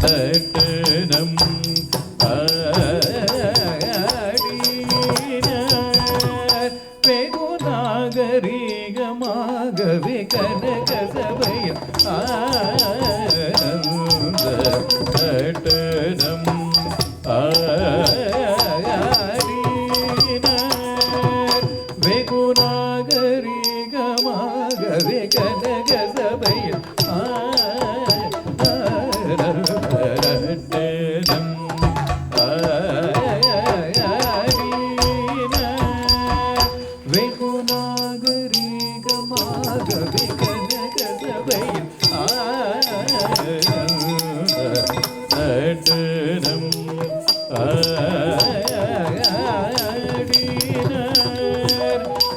தட்டனம் ஆடினார் வெகு நாகரிகமாகவே கனக சபையில் ஆனந்த தட்டனம் ஆடினார் வெகு நாகரிகமாகவே கனக சபையில்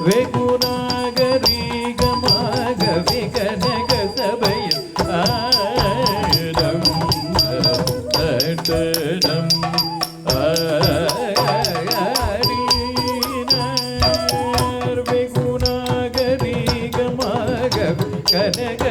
வெகு நாகரிகமாகவே கனக சபையில் ஆடினார் வெகு நாகரிகமாகவே கனக